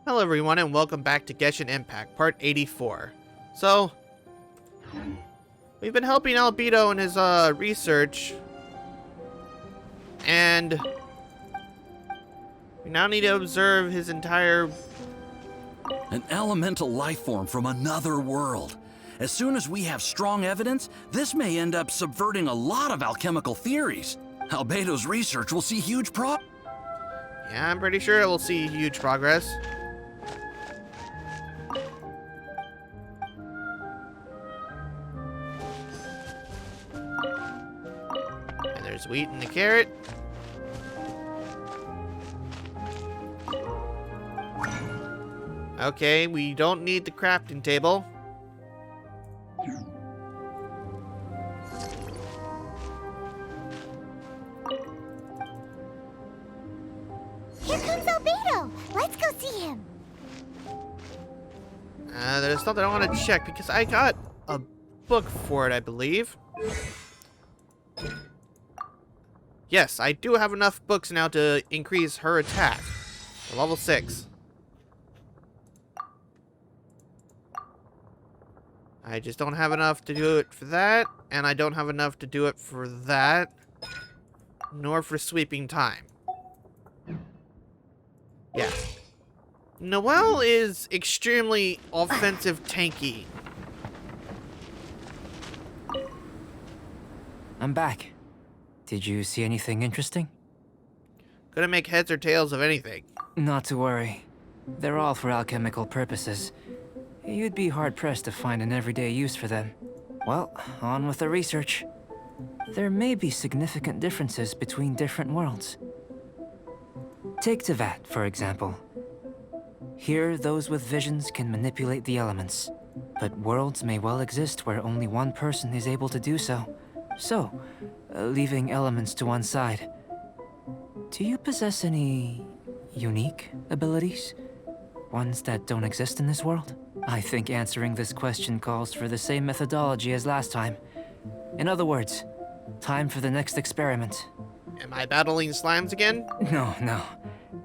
Hello everyone and welcome back to Genshin Impact, part 84. So, we've been helping Albedo in his research, and we now need to observe his entire... An elemental life form from another world. As soon as we have strong evidence, this may end up subverting a lot of alchemical theories. Albedo's research will see huge Yeah, I'm pretty sure it will see huge progress. And there's wheat and the carrot. Okay, we don't need the crafting table. Here comes Albedo! Let's go see him! There's something I want to check because I got a book for it, I believe. Yes, I do have enough books now to increase her attack to level 6. I just don't have enough to do it for that, and I don't have enough to do it for that, nor for sweeping time. Yeah. Noelle is extremely offensive tanky. I'm back. Did you see anything interesting? Couldn't make heads or tails of anything. Not to worry. They're all for alchemical purposes. You'd be hard-pressed to find an everyday use for them. Well, on with the research. There may be significant differences between different worlds. Take Tevat, for example. Here, those with visions can manipulate the elements, but worlds may well exist where only one person is able to do so. So, leaving elements to one side. Do you possess any unique abilities? Ones that don't exist in this world? I think answering this question calls for the same methodology as last time. In other words, time for the next experiment. Am I battling slimes again? No.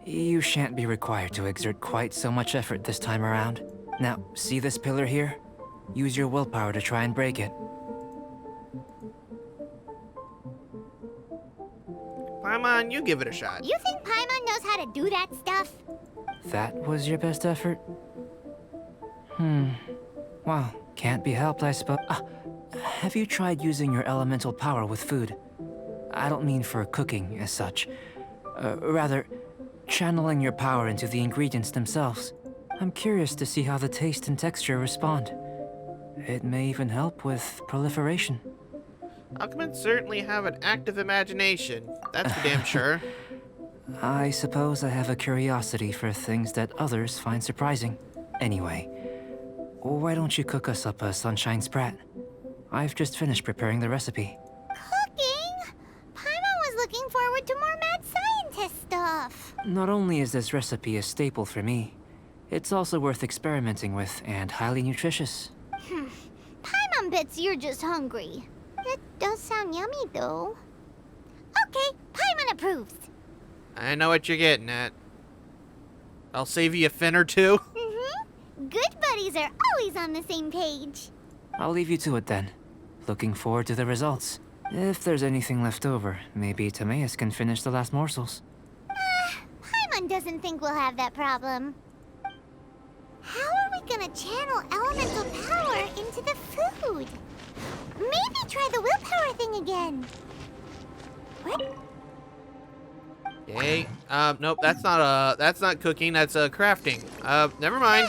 You shan't be required to exert quite so much effort this time around. Now, see this pillar here? Use your willpower to try and break it. Paimon, you give it a shot. You think Paimon knows how to do that stuff? That was your best effort? Well, can't be helped, I suppose. Have you tried using your elemental power with food? I don't mean for cooking, as such. Rather, channeling your power into the ingredients themselves. I'm curious to see how the taste and texture respond. It may even help with proliferation. Alchemists certainly have an active imagination. That's for damn sure. I suppose I have a curiosity for things that others find surprising. Anyway, why don't you cook us up a sunshine sprat? I've just finished preparing the recipe. Cooking? Paimon was looking forward to more mad scientist stuff. Not only is this recipe a staple for me, it's also worth experimenting with and highly nutritious. Paimon bets you're just hungry. It does sound yummy, though. Okay, Paimon approves. I know what you're getting at. I'll save you a fin or two. Good buddies are always on the same page. I'll leave you to it then. Looking forward to the results. If there's anything left over, maybe Timaeus can finish the last morsels. Paimon doesn't think we'll have that problem. How are we gonna channel elemental power into the food? Maybe try the willpower thing again. What? Okay. Nope, that's not cooking, that's crafting. Never mind.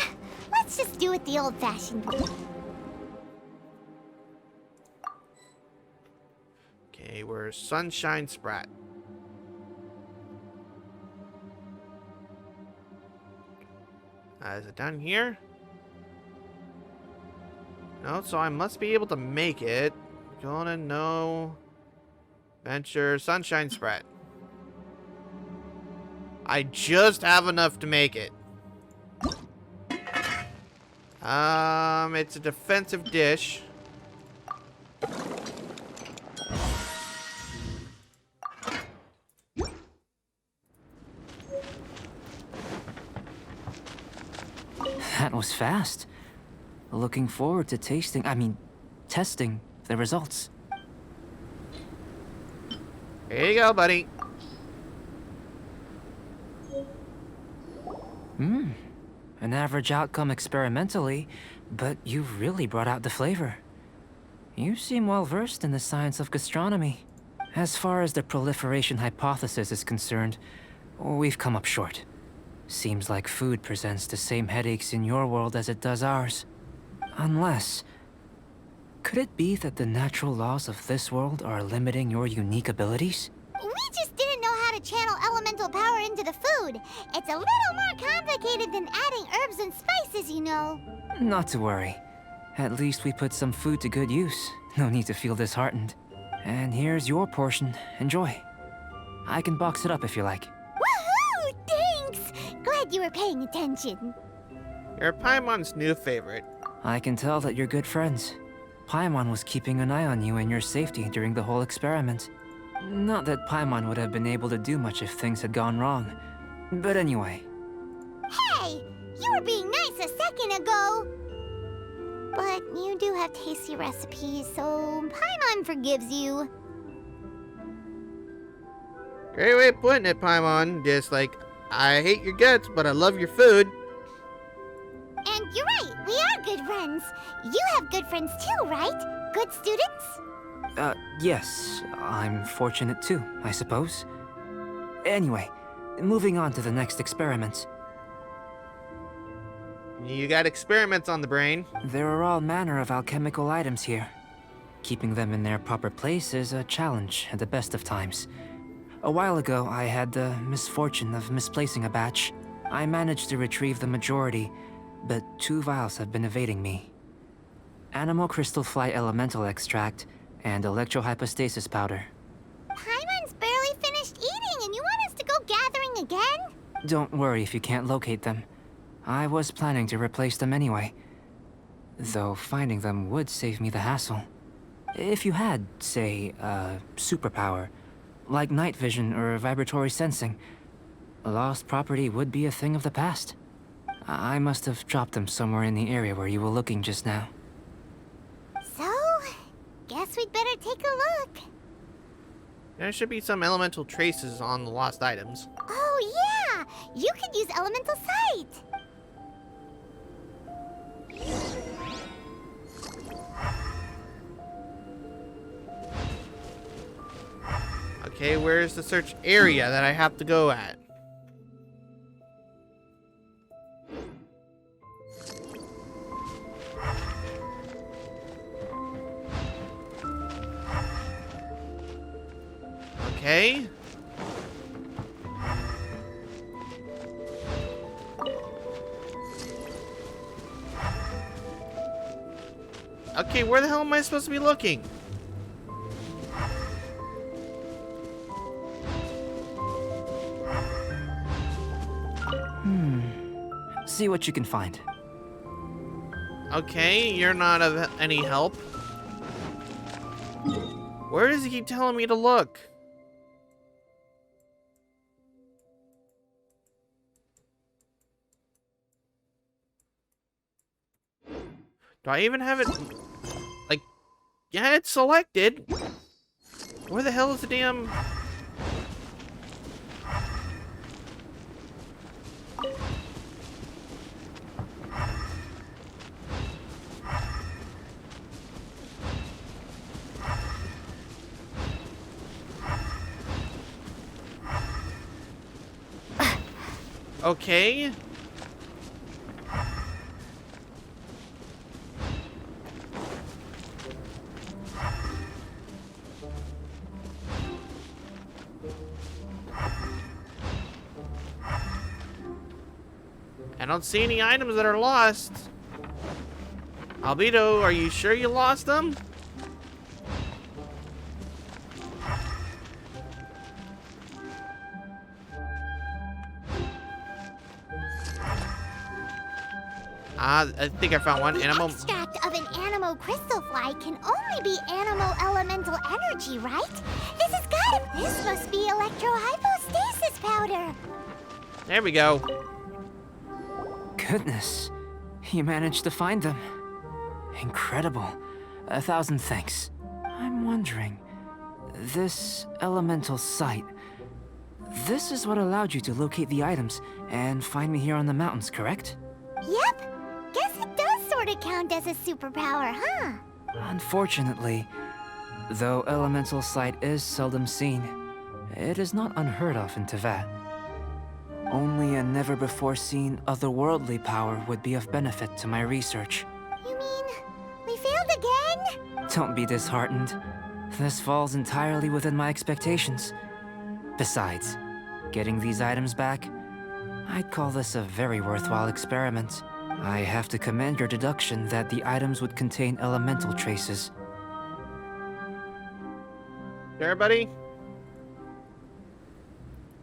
Let's just do it the old-fashioned way. Okay, we're sunshine sprat. Is it down here? No, so I must be able to make it. Gonna know. Venture, sunshine sprat. I just have enough to make it. It's a defensive dish. That was fast. Looking forward to testing the results. Here you go, buddy. An average outcome experimentally, but you've really brought out the flavor. You seem well versed in the science of gastronomy. As far as the proliferation hypothesis is concerned, we've come up short. Seems like food presents the same headaches in your world as it does ours. Unless... could it be that the natural laws of this world are limiting your unique abilities? We just didn't know how to channel elemental power into the food. It's a little more complicated than adding herbs and spices, you know. Not to worry. At least we put some food to good use. No need to feel disheartened. And here's your portion. Enjoy. I can box it up if you like. Woohoo! Thanks! Glad you were paying attention. You're Paimon's new favorite. I can tell that you're good friends. Paimon was keeping an eye on you and your safety during the whole experiment. Not that Paimon would have been able to do much if things had gone wrong. But anyway. Hey! You were being nice a second ago! But you do have tasty recipes, so Paimon forgives you. Great way of putting it, Paimon. Just like, I hate your guts, but I love your food. And you're right, we are good friends. You have good friends too, right? Good students? Yes. I'm fortunate too, I suppose. Anyway, moving on to the next experiment. You got experiments on the brain. There are all manner of alchemical items here. Keeping them in their proper place is a challenge at the best of times. A while ago, I had the misfortune of misplacing a batch. I managed to retrieve the majority, but 2 vials have been evading me. Animal crystal fly elemental extract and electrohypostasis powder. Paimon's barely finished eating and you want us to go gathering again? Don't worry if you can't locate them. I was planning to replace them anyway. Though finding them would save me the hassle. If you had, say, a superpower, like night vision or vibratory sensing, lost property would be a thing of the past. I must have dropped them somewhere in the area where you were looking just now. So, guess we'd better take a look. There should be some elemental traces on the lost items. Oh yeah! You could use elemental sight! Okay, where's the search area that I have to go at? Okay. Okay, where the hell am I supposed to be looking? See what you can find. Okay, you're not of any help. Where does he keep telling me to look? Do I even have it? Like, yeah, it's selected. Where the hell is the damn... Okay. I don't see any items that are lost. Albedo, are you sure you lost them? I think I found one. The Animal. extract of an animal crystal fly can only be animal elemental energy, right? This must be electrohypostasis powder. There we go. Goodness. You managed to find them. Incredible. 1,000 thanks. I'm wondering, this elemental sight, this is what allowed you to locate the items and find me here on the mountains, correct? Yep. Guess it does sort of count as a superpower, huh? Unfortunately, though elemental sight is seldom seen, it is not unheard of in Teyvat. Only a never-before-seen otherworldly power would be of benefit to my research. You mean, we failed again? Don't be disheartened. This falls entirely within my expectations. Besides, getting these items back, I'd call this a very worthwhile experiment. I have to commend your deduction that the items would contain elemental traces. Everybody?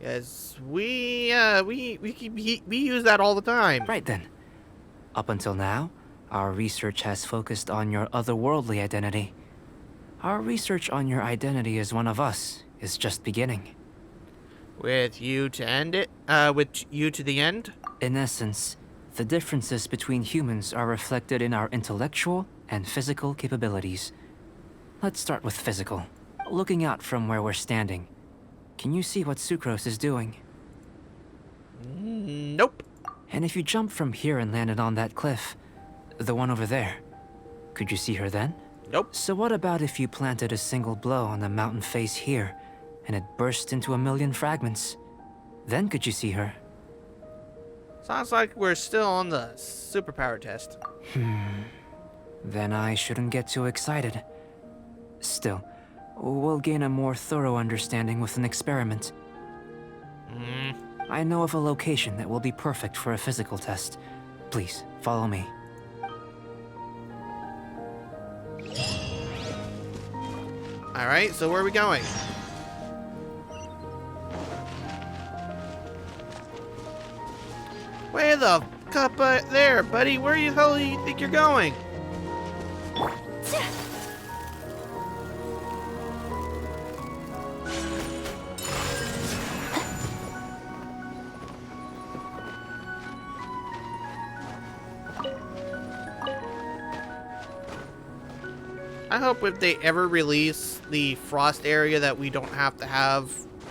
Yes, we use that all the time. Right then. Up until now, our research has focused on your otherworldly identity. Our research on your identity as one of us is just beginning. With you to end it? With you to the end? In essence, the differences between humans are reflected in our intellectual and physical capabilities. Let's start with physical. Looking out from where we're standing, can you see what Sucrose is doing? Nope. And if you jump from here and landed on that cliff, the one over there, could you see her then? Nope. So what about if you planted a single blow on the mountain face here, and it burst into 1,000,000 fragments? Then could you see her? Sounds like we're still on the superpower test. Then I shouldn't get too excited. Still, we'll gain a more thorough understanding with an experiment. I know of a location that will be perfect for a physical test. Please, follow me. Alright, so where are we going? Where the cup there, buddy? Where the hell do you think you're going? I hope if they ever release the frost area that we don't have to have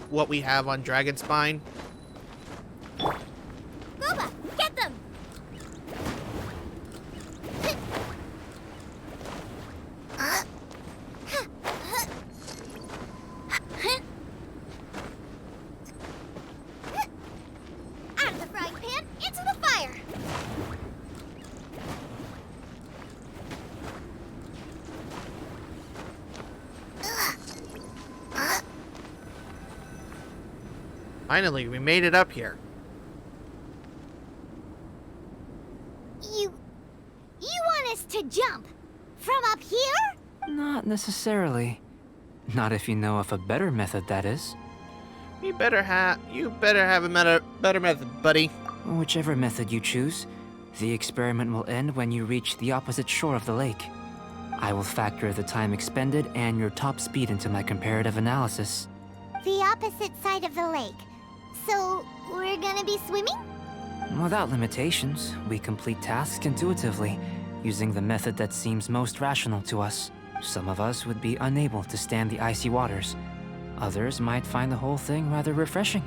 what we have on Dragonspine. Boba, get them! Out of the frying pan, into the fire! Finally, we made it up here. You want us to jump? From up here? Not necessarily. Not if you know of a better method, that is. You better have a better method, buddy. Whichever method you choose, the experiment will end when you reach the opposite shore of the lake. I will factor the time expended and your top speed into my comparative analysis. The opposite side of the lake. So, we're gonna be swimming? Without limitations, we complete tasks intuitively, using the method that seems most rational to us. Some of us would be unable to stand the icy waters. Others might find the whole thing rather refreshing.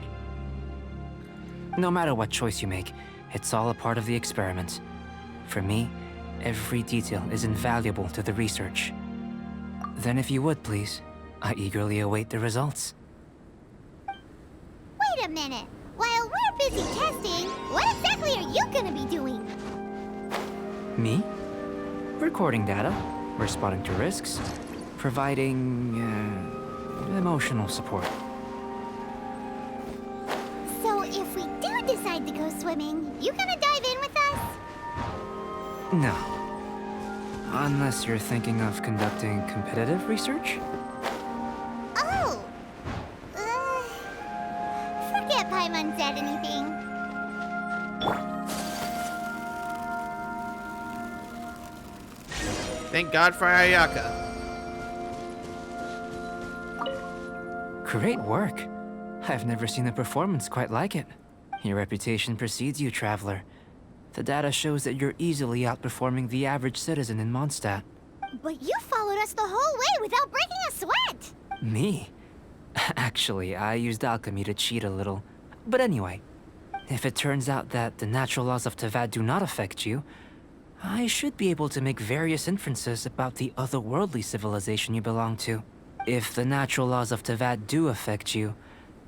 No matter what choice you make, it's all a part of the experiment. For me, every detail is invaluable to the research. Then if you would, please, I eagerly await the results. Wait a minute. While we're busy testing, what exactly are you gonna be doing? Me? Recording data, responding to risks, providing, emotional support. So if we do decide to go swimming, you gonna dive in with us? No. Unless you're thinking of conducting competitive research? Oh! Forget Paimon said anything. Thank God for Ayaka. Great work. I've never seen a performance quite like it. Your reputation precedes you, traveler. The data shows that you're easily outperforming the average citizen in Mondstadt. But you followed us the whole way without breaking a sweat! Me? Actually, I used alchemy to cheat a little. But anyway, if it turns out that the natural laws of Tavad do not affect you, I should be able to make various inferences about the otherworldly civilization you belong to. If the natural laws of Tavad do affect you,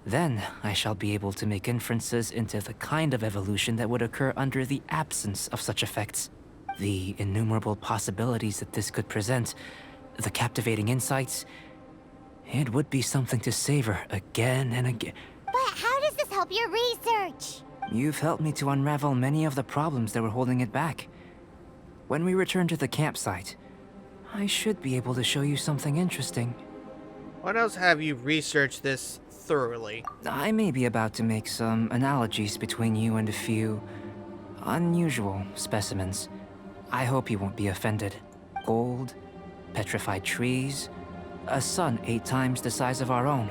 then I shall be able to make inferences into the kind of evolution that would occur under the absence of such effects. The innumerable possibilities that this could present, the captivating insights, it would be something to savor again and again. But how does this help your research? You've helped me to unravel many of the problems that were holding it back. When we return to the campsite, I should be able to show you something interesting. What else have you researched this thoroughly? I may be about to make some analogies between you and a few unusual specimens. I hope you won't be offended. Gold, petrified trees, a sun 8 times the size of our own.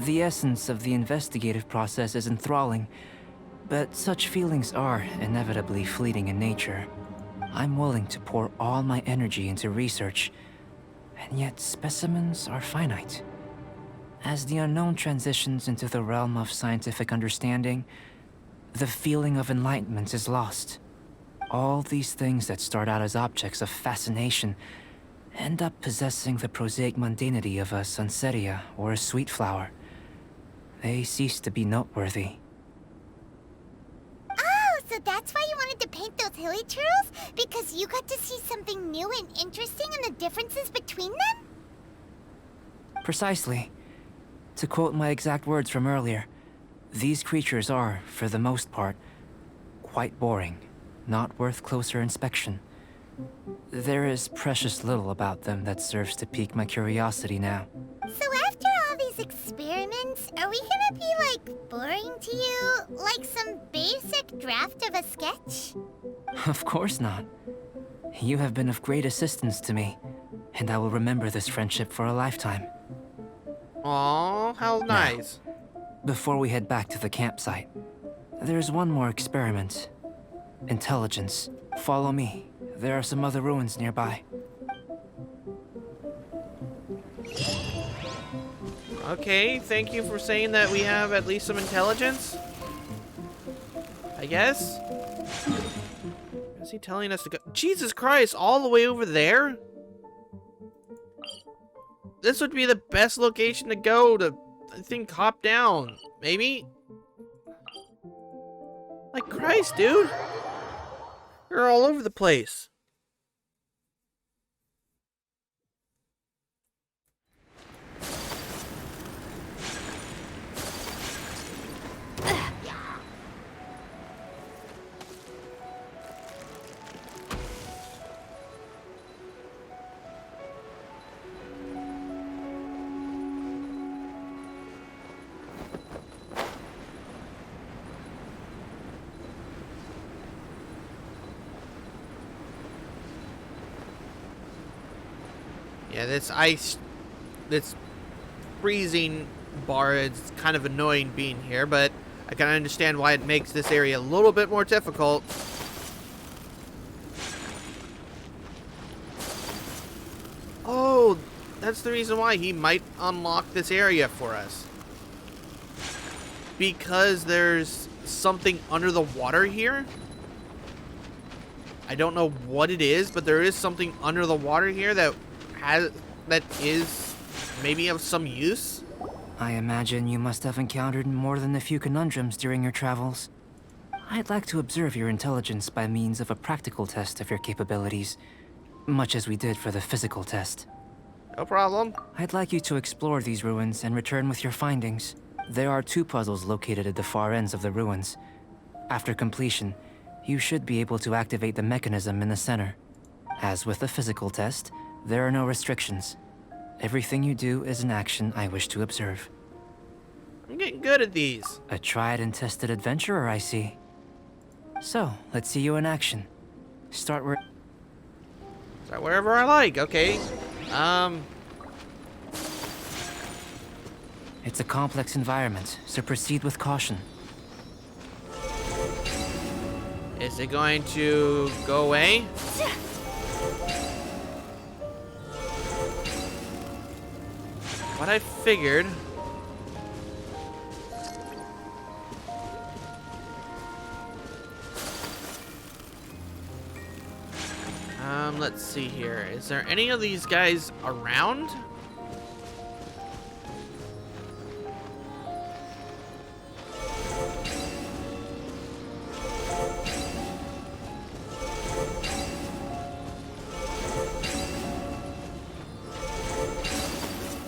The essence of the investigative process is enthralling, but such feelings are inevitably fleeting in nature. I'm willing to pour all my energy into research, and yet specimens are finite. As the unknown transitions into the realm of scientific understanding, the feeling of enlightenment is lost. All these things that start out as objects of fascination end up possessing the prosaic mundanity of a sunsetia or a sweet flower. They cease to be noteworthy. Oh, so that's why you wanted to paint those hilly turtles? Because you got to see something new and interesting in the differences between them? Precisely. To quote my exact words from earlier, these creatures are, for the most part, quite boring, not worth closer inspection. There is precious little about them that serves to pique my curiosity now. So after all these experiments, are we gonna be, like, boring to you? Like some basic draft of a sketch? Of course not. You have been of great assistance to me, and I will remember this friendship for a lifetime. Aw, how nice. Before we head back to the campsite, there's one more experiment. Intelligence. Follow me. There are some other ruins nearby. Okay, thank you for saying that we have at least some intelligence. I guess? Is he telling us to go? Jesus Christ, all the way over there? This would be the best location to go to, I think, hop down. Maybe? Like Christ, dude. You're all over the place. Yeah, this ice, this freezing bar is kind of annoying being here, but I can understand why it makes this area a little bit more difficult. Oh, that's the reason why he might unlock this area for us. Because there's something under the water here? I don't know what it is, but there is something under the water here that is maybe of some use. I imagine you must have encountered more than a few conundrums during your travels. I'd like to observe your intelligence by means of a practical test of your capabilities, much as we did for the physical test. No problem. I'd like you to explore these ruins and return with your findings. There are 2 puzzles located at the far ends of the ruins. After completion, you should be able to activate the mechanism in the center. As with the physical test, there are no restrictions. Everything you do is an action I wish to observe. I'm getting good at these. A tried and tested adventurer, I see. So, let's see you in action. Start where... Start wherever I like, okay. It's a complex environment, so proceed with caution. Is it going to go away? What I figured. Let's see here. Is there any of these guys around?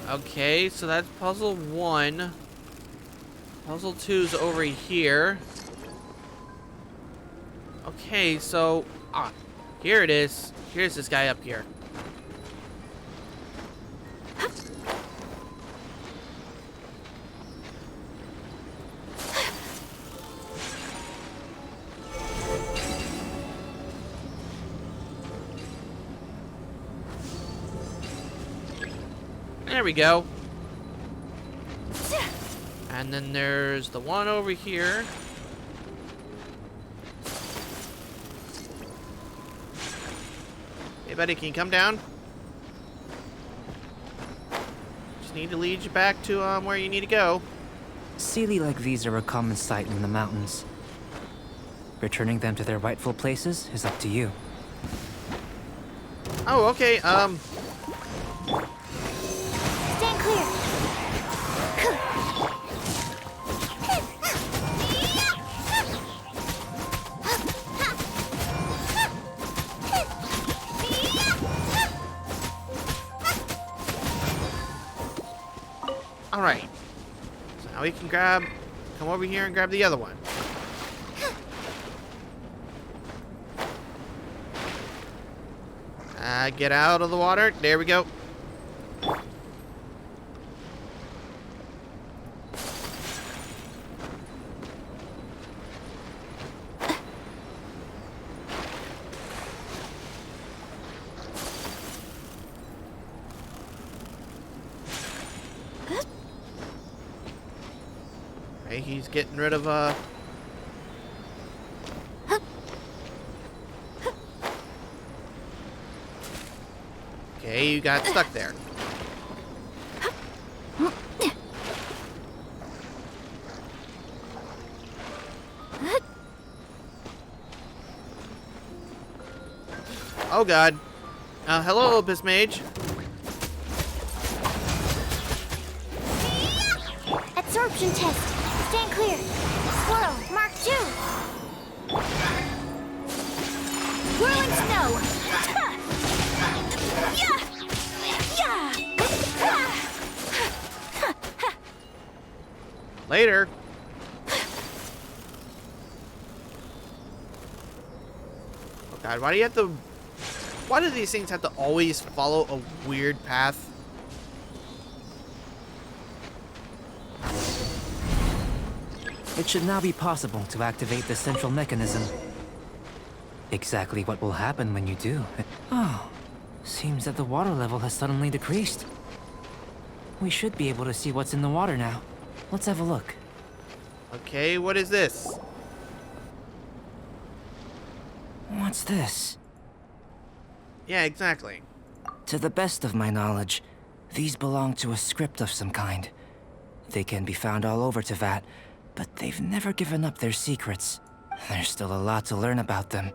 Okay, so that's puzzle 1. Puzzle 2's over here. Okay, so here it is. Here's this guy up here. There we go. And then there's the one over here. Hey, buddy, can you come down? Just need to lead you back to where you need to go. Sealy like these are a common sight in the mountains. Returning them to their rightful places is up to you. Oh, okay. Stand clear. All right. So now we can come over here and grab the other one. Get out of the water. There we go. Okay, he's getting rid of Okay, you got stuck there. Oh god. Hello, Abyss Mage. Absorption test. Stand clear. Swirl. Mark 2. Whirling snow. Yeah. Later. Oh god, why do these things have to always follow a weird path? It should now be possible to activate the central mechanism. Exactly what will happen when you do. Oh, seems that the water level has suddenly decreased. We should be able to see what's in the water now. Let's have a look. Okay, what is this? What's this? Yeah, exactly. To the best of my knowledge, these belong to a script of some kind. They can be found all over Teyvat, but they've never given up their secrets. There's still a lot to learn about them.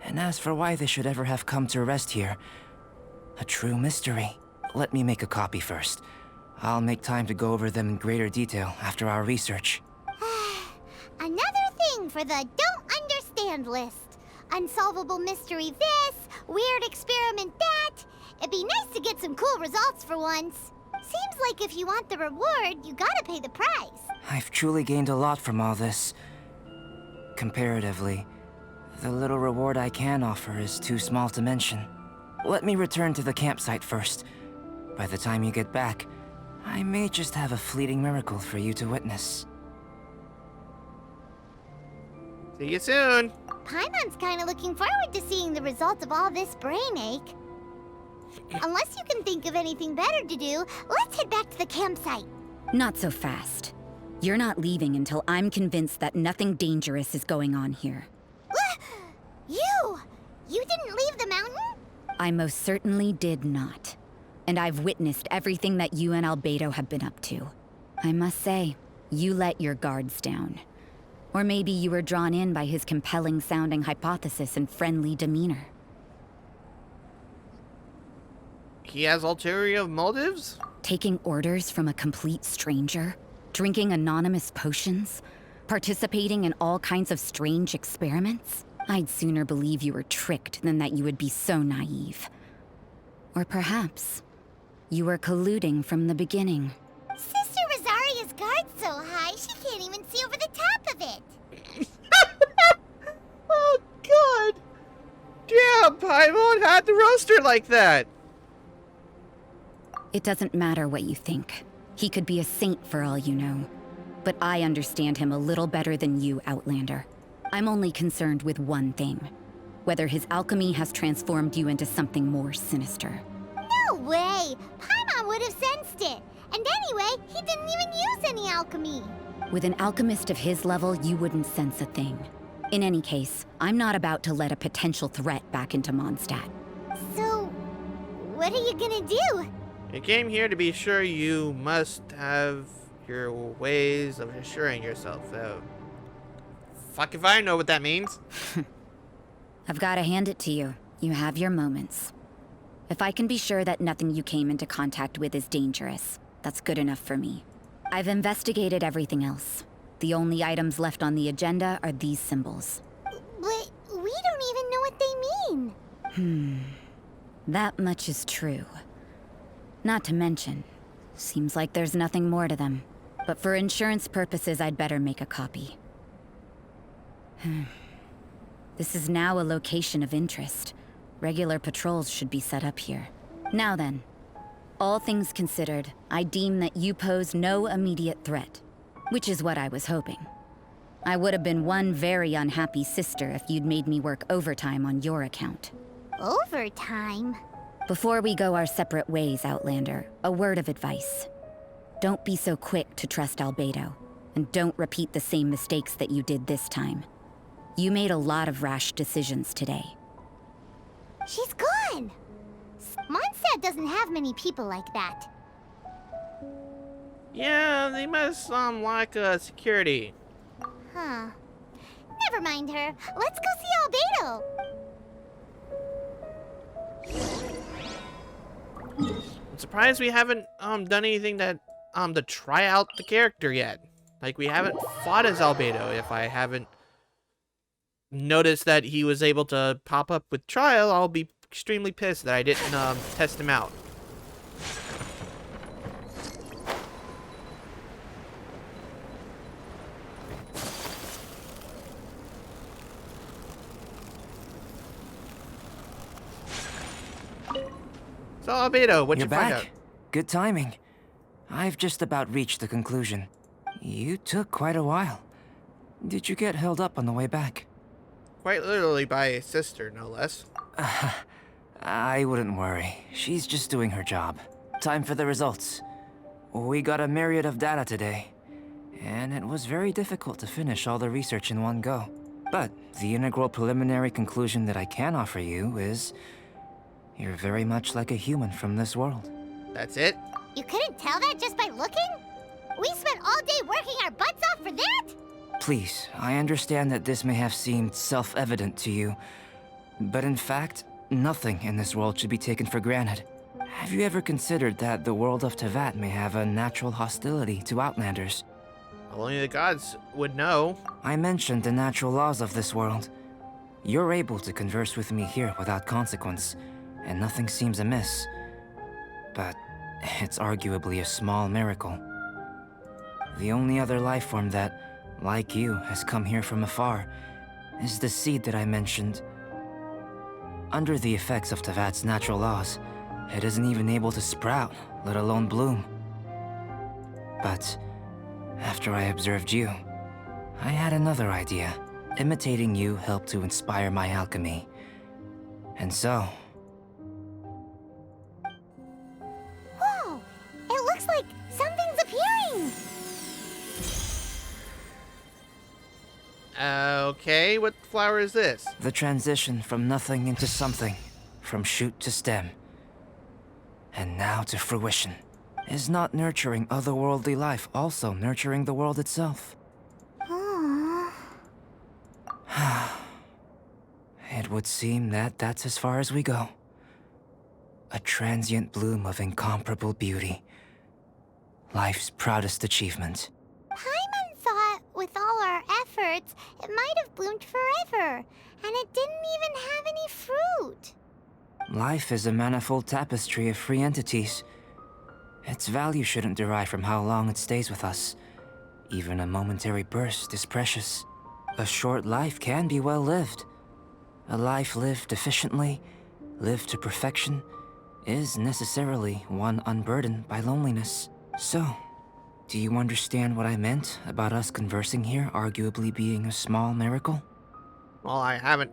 And as for why they should ever have come to rest here, a true mystery. Let me make a copy first. I'll make time to go over them in greater detail after our research. Another thing for the don't understand list. Unsolvable mystery this, weird experiment that. It'd be nice to get some cool results for once. Seems like if you want the reward, you gotta pay the price. I've truly gained a lot from all this. Comparatively, the little reward I can offer is too small to mention. Let me return to the campsite first. By the time you get back, I may just have a fleeting miracle for you to witness. See you soon. Paimon's kinda looking forward to seeing the results of all this brain ache. Unless you can think of anything better to do, let's head back to the campsite. Not so fast. You're not leaving until I'm convinced that nothing dangerous is going on here. you? You didn't leave the mountain? I most certainly did not. And I've witnessed everything that you and Albedo have been up to. I must say, you let your guards down. Or maybe you were drawn in by his compelling-sounding hypothesis and friendly demeanor. He has ulterior motives? Taking orders from a complete stranger? Drinking anonymous potions? Participating in all kinds of strange experiments? I'd sooner believe you were tricked than that you would be so naive. Or perhaps, you were colluding from the beginning. Sister Rosaria's guard's so high, she can't even see over the top of it. Oh, God! Damn, Paimon had to roast her like that! It doesn't matter what you think. He could be a saint for all you know. But I understand him a little better than you, Outlander. I'm only concerned with one thing. Whether his alchemy has transformed you into something more sinister. No way! Paimon would have sensed it. And anyway, he didn't even use any alchemy. With an alchemist of his level, you wouldn't sense a thing. In any case, I'm not about to let a potential threat back into Mondstadt. So, what are you gonna do? You came here to be sure. You must have your ways of assuring yourself, though. Fuck if I know what that means. I've got to hand it to you. You have your moments. If I can be sure that nothing you came into contact with is dangerous, that's good enough for me. I've investigated everything else. The only items left on the agenda are these symbols. But we don't even know what they mean. That much is true. Not to mention, seems like there's nothing more to them. But for insurance purposes, I'd better make a copy. This is now a location of interest. Regular patrols should be set up here. Now then, all things considered, I deem that you pose no immediate threat, which is what I was hoping. I would have been one very unhappy sister if you'd made me work overtime on your account. Overtime? Before we go our separate ways, Outlander, a word of advice. Don't be so quick to trust Albedo, and don't repeat the same mistakes that you did this time. You made a lot of rash decisions today. She's gone! Mondstadt doesn't have many people like that. Yeah, they must lack security. Huh. Never mind her. Let's go see Albedo! I'm surprised we haven't done anything that to try out the character yet. Like, we haven't fought as Albedo. If I haven't noticed that he was able to pop up with Trial, I'll be extremely pissed that I didn't test him out. So, Albedo, what'd You're you find out? back. Good timing. I've just about reached the conclusion. You took quite a while. Did you get held up on the way back? Quite literally by a sister, no less. I wouldn't worry. She's just doing her job. Time for the results. We got a myriad of data today, and it was very difficult to finish all the research in one go. But the integral preliminary conclusion that I can offer you is you're very much like a human from this world. That's it? You couldn't tell that just by looking? We spent all day working our butts off for that? Please, I understand that this may have seemed self-evident to you, but in fact, nothing in this world should be taken for granted. Have you ever considered that the world of Teyvat may have a natural hostility to Outlanders? Only the gods would know. I mentioned the natural laws of this world. You're able to converse with me here without consequence, and nothing seems amiss. But it's arguably a small miracle. The only other life form that, like you, has come here from afar is the seed that I mentioned. Under the effects of Teyvat's natural laws, it isn't even able to sprout, let alone bloom. But after I observed you, I had another idea. Imitating you helped to inspire my alchemy. And so... Whoa! It looks like something's appearing! Okay, what flower is this? The transition from nothing into something, from shoot to stem, and now to fruition. Is not nurturing otherworldly life also nurturing the world itself? Aww. It would seem that that's as far as we go. A transient bloom of incomparable beauty. Life's proudest achievement. Paimon thought with all our efforts, it might have bloomed forever, and it didn't even have any fruit. Life is a manifold tapestry of free entities. Its value shouldn't derive from how long it stays with us. Even a momentary burst is precious. A short life can be well lived. A life lived efficiently, lived to perfection, is necessarily one unburdened by loneliness. So, do you understand what I meant about us conversing here arguably being a small miracle? Well, I haven't,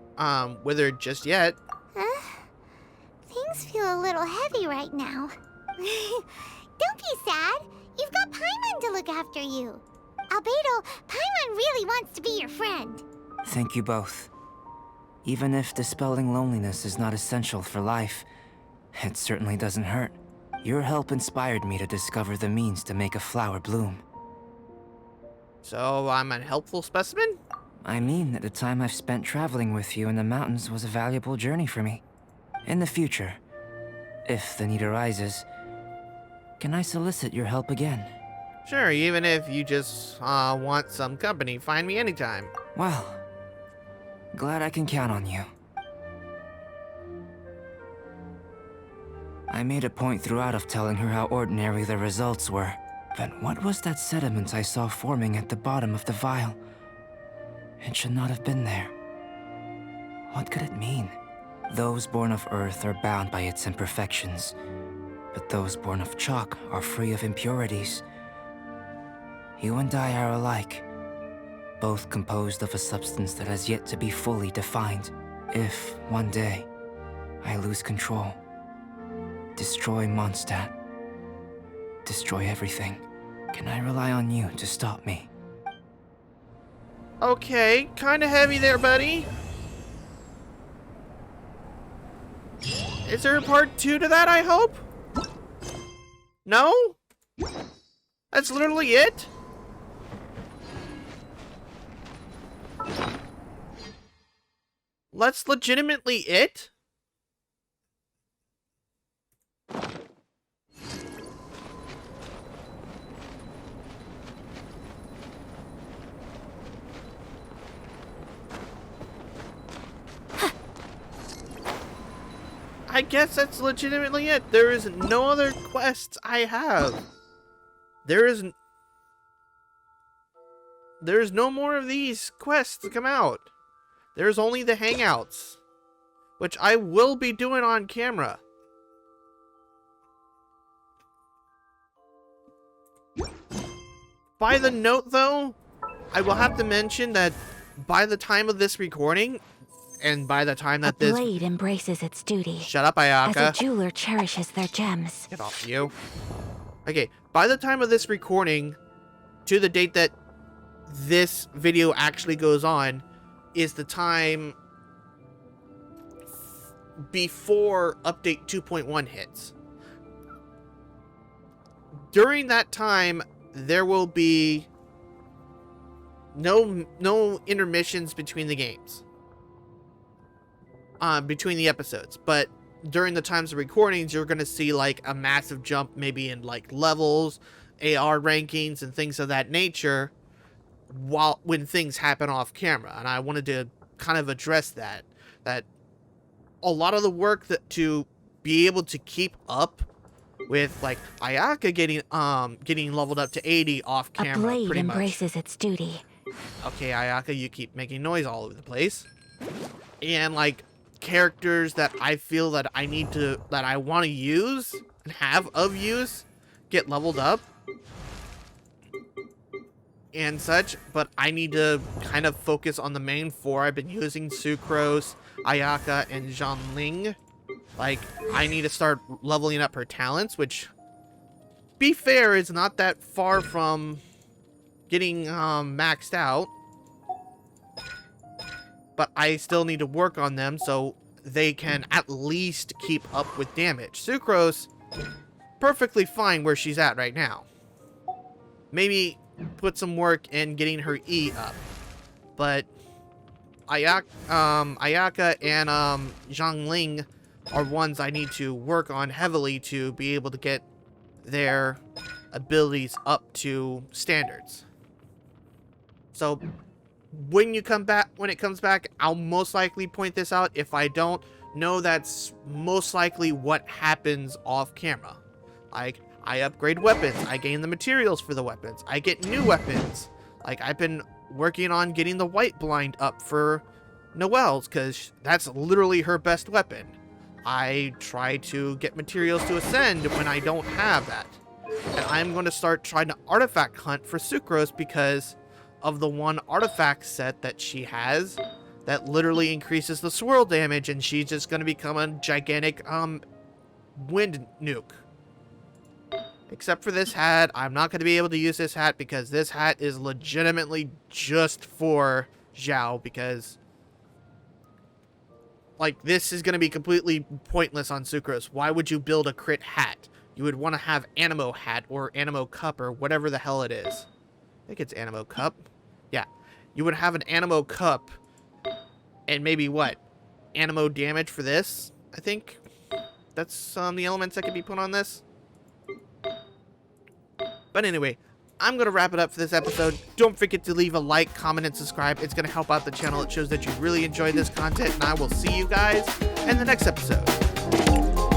withered just yet. Huh? Things feel a little heavy right now. Don't be sad. You've got Paimon to look after you. Albedo, Paimon really wants to be your friend. Thank you both. Even if dispelling loneliness is not essential for life, it certainly doesn't hurt. Your help inspired me to discover the means to make a flower bloom. So, I'm a helpful specimen? I mean that the time I've spent traveling with you in the mountains was a valuable journey for me. In the future, if the need arises, can I solicit your help again? Sure, even if you just, want some company, find me anytime. Well, glad I can count on you. I made a point throughout of telling her how ordinary the results were. But what was that sediment I saw forming at the bottom of the vial? It should not have been there. What could it mean? Those born of Earth are bound by its imperfections, but those born of chalk are free of impurities. You and I are alike, both composed of a substance that has yet to be fully defined. If, one day, I lose control, destroy Mondstadt, destroy everything, can I rely on you to stop me? Okay, kinda heavy there, buddy. Is there a part 2 to that, I hope? No? That's literally it? That's legitimately it? I guess that's legitimately it. There is no other quests I have. There's no more of these quests to come out. There's only the hangouts, which I will be doing on camera. By the note, though, I will have to mention that by the time of this recording, and by the time that A blade embraces its duty. Shut up, As a Ayaka. jeweler cherishes their gems. Get off you. Okay, by the time of this recording, to the date that this video actually goes on, is the time before update 2.1 hits. During that time, there will be no intermissions between the games. Between the episodes, but during the times of recordings, you're gonna see like a massive jump, maybe in like levels, AR rankings, and things of that nature, when things happen off camera. And I wanted to kind of address that a lot of the work to be able to keep up with like Ayaka getting leveled up to 80 off A camera, blade pretty much. embraces its duty. Okay, Ayaka, you keep making noise all over the place. And like characters that I feel that I want to use and have of use get leveled up and such, but I need to kind of focus on the main four. I've been using Sucrose, Ayaka, and Zhongling. Like, I need to start leveling up her talents, which, be fair, is not that far from getting maxed out. but I still need to work on them so they can at least keep up with damage. Sucrose, perfectly fine where she's at right now. Maybe put some work in getting her E up. But Ayaka and Zhongling are ones I need to work on heavily to be able to get their abilities up to standards. So when it comes back, I'll most likely point this out. If I don't, know that's most likely what happens off camera. Like, I upgrade weapons, I gain the materials for the weapons, I get new weapons. Like, I've been working on getting the white blind up for Noelle's, because that's literally her best weapon. I try to get materials to ascend when I don't have that. And I'm going to start trying to artifact hunt for Sucrose because of the one artifact set that she has that literally increases the swirl damage, and she's just going to become a gigantic wind nuke. Except for this hat, I'm not going to be able to use this hat because this hat is legitimately just for Zhao, because like, this is going to be completely pointless on Sucrose. Why would you build a crit hat? You would want to have Animo hat or Animo cup or whatever the hell it is. I think it's Animo cup. Yeah. You would have an Animo cup and maybe what? Animo damage for this, I think. That's the elements that can be put on this. But anyway, I'm going to wrap it up for this episode. Don't forget to leave a like, comment, and subscribe. It's going to help out the channel. It shows that you really enjoy this content, and I will see you guys in the next episode.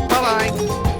Bye-bye.